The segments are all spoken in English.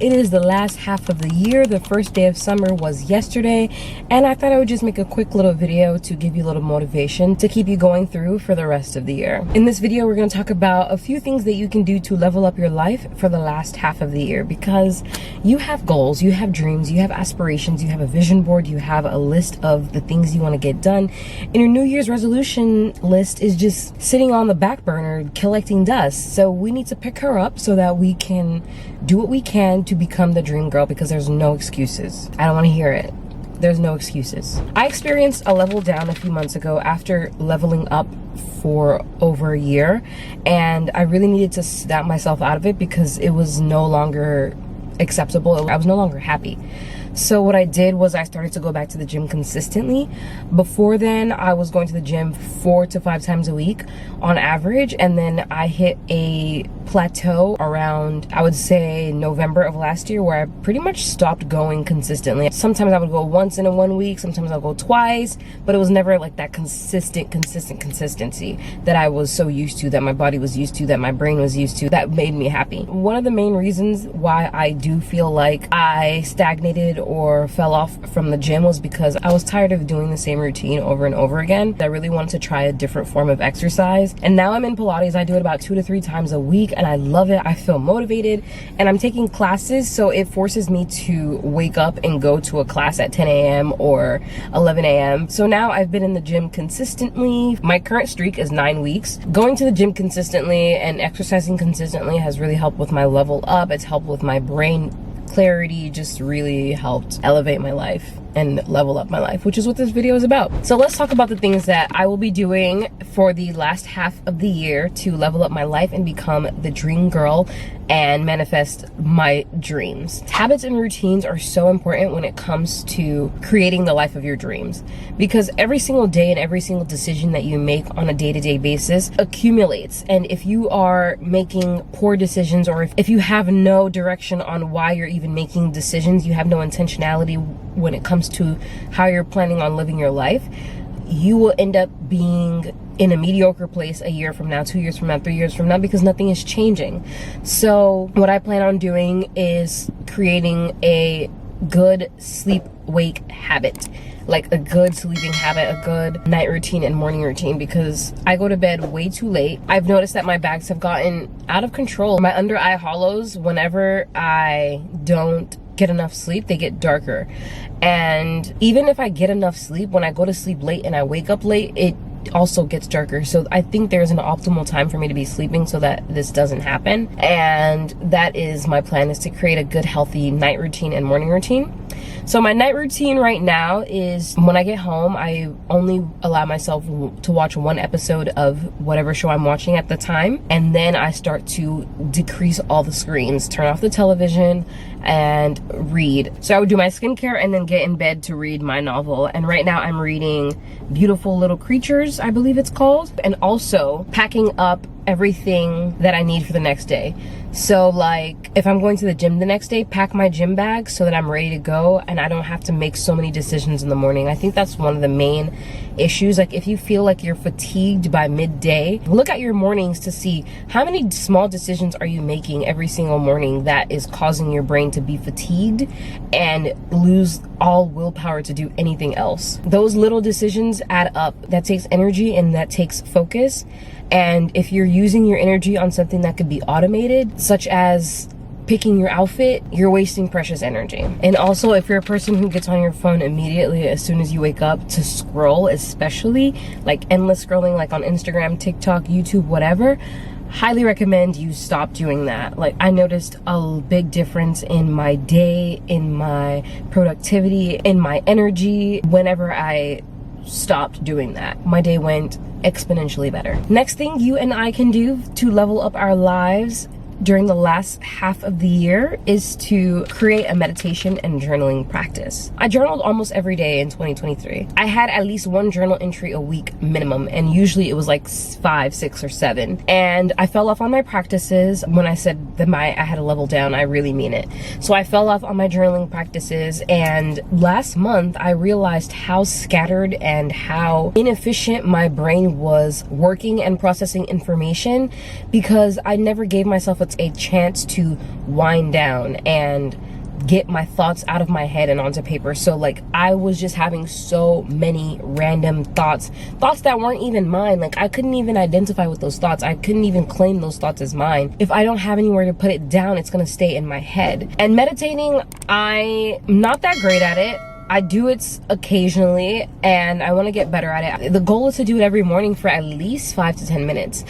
It is the last half of the year. The first day of summer was yesterday, and I thought I would just make a quick little video to give you a little motivation to keep you going through for the rest of the year. In this video, we're going to talk about a few things that you can do to level up your life for the last half of the year, because you have goals, you have dreams, you have aspirations, you have a vision board, you have a list of the things you want to get done, and your New Year's resolution list is just sitting on the back burner collecting dust. So we need to pick her up so that we can do what we can to become the dream girl, because there's no excuses. I don't want to hear it. There's no excuses. I experienced a level down a few months ago after leveling up for over a year, and I really needed to snap myself out of it because it was no longer acceptable. I was no longer happy. So what I did was I started to go back to the gym consistently. Before then, I was going to the gym 4 to 5 times a week on average, and then I hit a plateau around, I would say, November of last year, where I pretty much stopped going consistently. Sometimes I would go once in a 1 week, sometimes I'll go twice, but it was never like that consistency that I was so used to, that my body was used to, that my brain was used to, that made me happy. One of the main reasons why I do feel like I stagnated or fell off from the gym was because I was tired of doing the same routine over and over again. I really wanted to try a different form of exercise, and now I'm in Pilates. I do it about 2 to 3 times a week, and I love it. I feel motivated, and I'm taking classes, so it forces me to wake up and go to a class at 10 a.m. or 11 a.m. So now I've been in the gym consistently. My current streak is 9 weeks. Going to the gym consistently and exercising consistently has really helped with my level up. It's helped with my brain clarity, just really helped elevate my life and level up my life, which is what this video is about. So let's talk about the things that I will be doing for the last half of the year to level up my life and become the dream girl and manifest my dreams. Habits and routines are so important when it comes to creating the life of your dreams, because every single day and every single decision that you make on a day-to-day basis accumulates. And if you are making poor decisions, or if you have no direction on why you're even making decisions, you have no intentionality when it comes to how you're planning on living your life, you will end up being in a mediocre place a year from now, 2 years from now, 3 years from now, because nothing is changing. So what I plan on doing is creating a good sleep-wake habit, like a good sleeping habit, a good night routine and morning routine, because I go to bed way too late. I've noticed that my bags have gotten out of control. My under eye hollows, whenever I don't get enough sleep, they get darker. And even if I get enough sleep, when I go to sleep late and I wake up late, it also gets darker. So I think there's an optimal time for me to be sleeping so that this doesn't happen. And that is my plan, is to create a good healthy night routine and morning routine. So my night routine right now is, when I get home, I only allow myself to watch 1 episode of whatever show I'm watching at the time, and then I start to decrease all the screens, turn off the television, and read. So I would do my skincare and then get in bed to read my novel. And right now I'm reading Beautiful Little Creatures, I believe it's called, and also packing up everything that I need for the next day. So like, if I'm going to the gym the next day, pack my gym bag so that I'm ready to go and I don't have to make so many decisions in the morning. I think that's one of the main issues. Like, if you feel like you're fatigued by midday, look at your mornings to see how many small decisions are you making every single morning that is causing your brain to be fatigued and lose all willpower to do anything else. Those little decisions add up. That takes energy and that takes focus. And if you're using your energy on something that could be automated, such as picking your outfit, you're wasting precious energy. And also, if you're a person who gets on your phone immediately as soon as you wake up to scroll, especially like endless scrolling, like on Instagram, TikTok, YouTube, whatever, highly recommend you stop doing that. Like, I noticed a big difference in my day, in my productivity, in my energy. Whenever I stopped doing that, my day went exponentially better. Next thing you and I can do to level up our lives during the last half of the year is to create a meditation and journaling practice. I journaled almost every day in 2023. I had at least one journal entry a week minimum, and usually it was like 5, 6, or 7. And I fell off on my practices. When I said that I had a level down, I really mean it. So I fell off on my journaling practices, and last month I realized how scattered and how inefficient my brain was working and processing information, because I never gave myself a it's a chance to wind down and get my thoughts out of my head and onto paper. So like I was just having so many random thoughts that weren't even mine. Like I couldn't even identify with those thoughts. I couldn't even claim those thoughts as mine. If I don't have anywhere to put it down, it's gonna stay in my head. And meditating, I'm not that great at it. I do it occasionally and I want to get better at it. The goal is to do it every morning for at least 5 to 10 minutes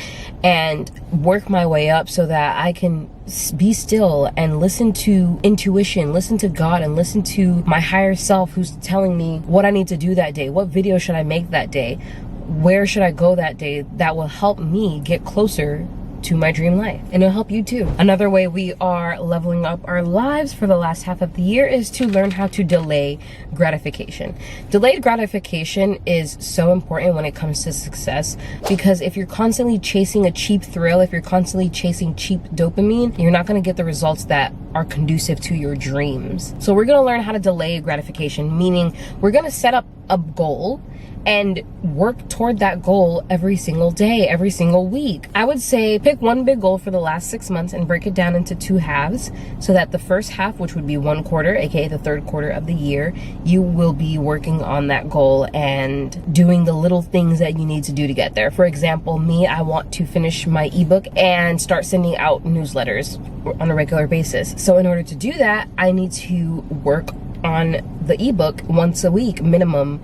and work my way up so that I can be still and listen to intuition, listen to God, and listen to my higher self who's telling me what I need to do that day, what video should I make that day, where should I go that day, that will help me get closer to my dream life, and it'll help you too. Another way we are leveling up our lives for the last half of the year is to learn how to delay gratification. Delayed gratification is so important when it comes to success, because if you're constantly chasing a cheap thrill, if you're constantly chasing cheap dopamine, you're not going to get the results that are conducive to your dreams. So we're going to learn how to delay gratification, meaning we're going to set up a goal and work toward that goal every single day, every single week. I would say pick one big goal for the last 6 months and break it down into 2 halves, so that the first half, which would be 1 quarter, aka the 3rd quarter of the year, you will be working on that goal and doing the little things that you need to do to get there. For example, me, I want to finish my ebook and start sending out newsletters on a regular basis. So in order to do that, I need to work on the ebook once a week minimum,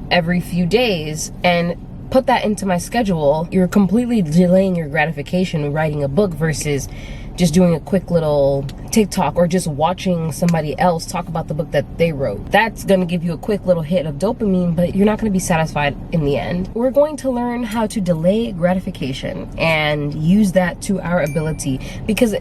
every few days, and put that into my schedule. You're completely delaying your gratification writing a book versus just doing a quick little TikTok or just watching somebody else talk about the book that they wrote. That's gonna give you a quick little hit of dopamine, but you're not gonna be satisfied in the end. We're going to learn how to delay gratification and use that to our ability, because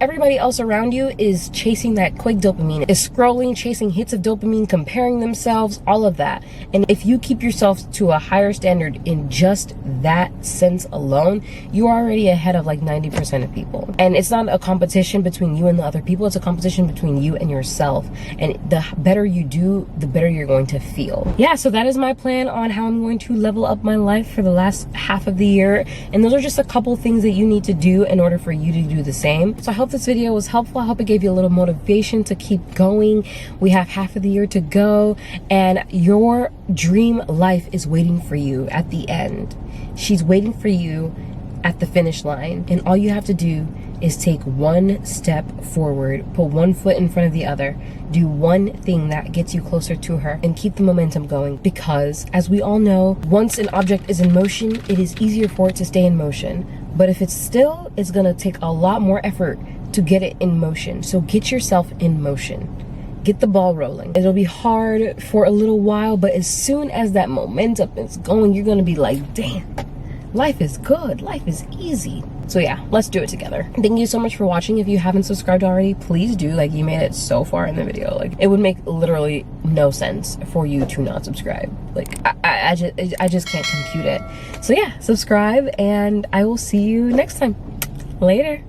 everybody else around you is chasing that quick dopamine, is scrolling, chasing hits of dopamine, comparing themselves, all of that. And if you keep yourself to a higher standard in just that sense alone, you're already ahead of like 90% of people. And it's not a competition between you and the other people, it's a competition between you and yourself. And the better you do, the better you're going to feel. Yeah, so that is my plan on how I'm going to level up my life for the last half of the year. And those are just a couple things that you need to do in order for you to do the same. So I hope this video was helpful. I hope it gave you a little motivation to keep going. We have half of the year to go, and your dream life is waiting for you at the end. She's waiting for you at the finish line, and all you have to do is take one step forward, put one foot in front of the other, do one thing that gets you closer to her, and keep the momentum going. Because as we all know, once an object is in motion, it is easier for it to stay in motion. But if it's still, it's gonna take a lot more effort to get it in motion. So get yourself in motion. Get the ball rolling. It'll be hard for a little while, but as soon as that momentum is going, you're gonna be like, damn, life is good, life is easy. So yeah, let's do it together. Thank you so much for watching. If you haven't subscribed already, please do. Like, you made it so far in the video. Like, it would make literally no sense for you to not subscribe. Like, I just can't compute it. So yeah, subscribe, and I will see you next time. Later.